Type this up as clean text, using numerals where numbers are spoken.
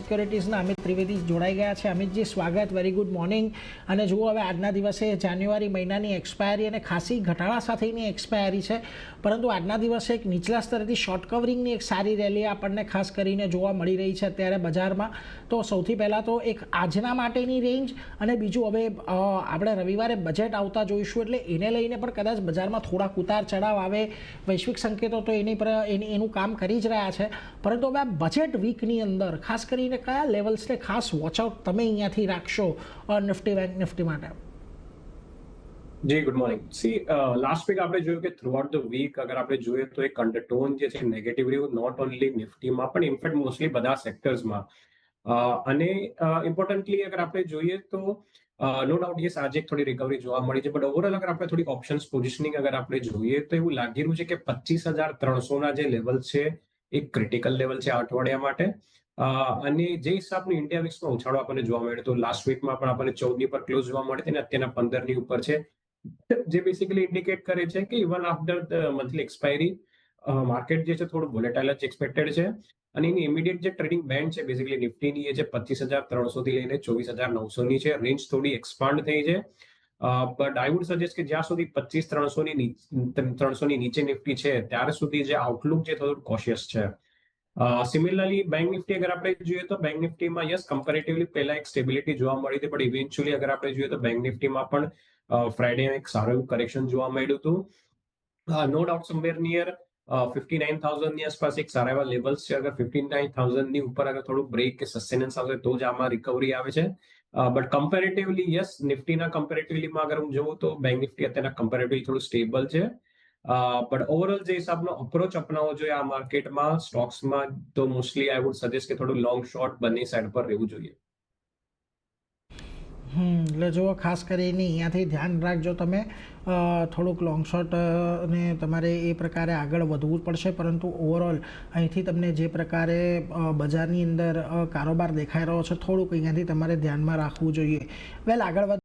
સિક્યોરિટીઝના અમિત ત્રિવેદી જોડાઈ ગયા છે. અમિતજી, સ્વાગત, વેરી ગુડ મોર્નિંગ. અને જુઓ, હવે આજના દિવસે જાન્યુઆરી મહિનાની એક્સપાયરી અને ખાસી ઘટાડા સાથેની એક્સપાયરી છે, પરંતુ આજના દિવસે એક નીચલા સ્તરેથી શોર્ટ કવરિંગની એક સારી રેલી આપણને ખાસ કરીને જોવા મળી રહી છે અત્યારે બજારમાં. તો સૌથી પહેલાં તો એક આજના માટેની રેન્જ, અને બીજું હવે આપણે રવિવારે બજેટ આવતા જોઈશું એટલે એને લઈને પણ કદાચ બજારમાં થોડાક ઉતાર ચઢાવ આવે. વૈશ્વિક સંકેતો તો એની પર એનું કામ કરી જ રહ્યા છે, પરંતુ હવે આ બજેટ વીકની અંદર ખાસ કરીને કયા લેવલ્સને ખાસ વોચઆઉટ તમે અહીંયાથી રાખશો નિફ્ટી બેંક નિફ્ટી માટે? જી ગુડ મોર્નિંગ. લાસ્ટ વીક આપણે જોયું કે થ્રુ આઉટ ધ વીક અગર આપણે જોઈએ તો એક અંડરટોન જે છે નેગેટિવ રહ્યું, નોટ ઓનલી નિફ્ટીમાં પણ ઇનફેક્ટ મોસ્ટલી બધા સેક્ટર્સમાં. અને ઇમ્પોર્ટન્ટલી અગર આપણે જોઈએ તો નો ડાઉટ યસ આજે થોડી રિકવરી જોવા મળી છે, બટ ઓવરઓલ અગર આપણે થોડી ઓપ્શન્સ પોઝિશનિંગ અગર આપણે જોઈએ તો એવું લાગી રહ્યું છે કે 25,300 જે લેવલ છે એક ક્રિટિકલ લેવલ છે આ અઠવાડિયા માટે. અને જે હિસાબનું ઇન્ડિયા વિક્સમાં ઉછાળો આપણને જોવા મળ્યો હતો લાસ્ટ વીકમાં પણ આપણને 14 પર ક્લોઝ જોવા મળી હતી ને અત્યારના 15 ઉપર છે, જે બેસિકલી ઇન્ડિકેટ કરે છે કે even after the monthly expiry market જે છે થોડું વોલેટાઇલ જ એક્સપેક્ટેડ છે. અને એની ઇમિડિયેટ જે ટ્રેડિંગ બેન્ડ છે બેસિકલી નિફ્ટીની એ છે 25,300 થી લઈને 24,900 ની છે. રેન્જ થોડી એક્સપાન્ડ થઈ છે, બટ આઈ વુડ સજેસ્ટ કે જ્યાં સુધી 25,300 ની નીચે નિફ્ટી છે ત્યાર સુધી જે આઉટલુક જે થોડું કોશિયસ છે. સિમિલરલી બેંક નિફ્ટી અગર આપણે જોઈએ તો બેંક નિફ્ટીમાં યસ કમ્પેરેટિવલી પહેલા એક સ્ટેબિલિટી જોવા મળી હતી, પણ ઇવેન્ચ્યુઅલી અગર આપણે જોઈએ તો બેંક નિફ્ટીમાં પણ ફ્રાઈડે એક સારું એવું કરેક્શન જોવા મળ્યું હતું. નો ડાઉટ સમવેર નિયર 59,000 ની આસપાસ એક સારા એવા લેવલ્સ છે. અગર 59,000 ની ઉપર અગર થોડું બ્રેક કે સસ્ટેનન્સ આવશે તો જ આમાં રિકવરી આવે છે. બટ કમ્પેરેટિવલી યસ નિફ્ટીના કમ્પેરેટિવલીમાં અગર હું જોઉં તો બેંક નિફ્ટી અત્યારના કમ્પેરેટિવલી થોડું સ્ટેબલ છે. બટ ઓવરઓલ જે હિસાબનો અપ્રોચ અપનાવવો જોઈએ આ માર્કેટમાં સ્ટોક્સમાં તો મોસ્ટલી આઈ વુડ સજેસ્ટ કે થોડું લોંગ શોર્ટ બંને સાઈડ પર રહેવું જોઈએ. એટલે જુઓ, ખાસ કરીને અહીંયાથી ધ્યાન રાખજો તમે. થોડુંક લોંગ શોર્ટ ને તમારે એ પ્રકારે આગળ વધવું પડશે, પરંતુ ઓવરઓલ અહીંથી તમને જે પ્રકારે બજારની અંદર કારોબાર દેખાઈ રહ્યો છે થોડુંક અહીંયાથી તમારે ધ્યાનમાં રાખવું જોઈએ. વેલ, આગળ વધીએ.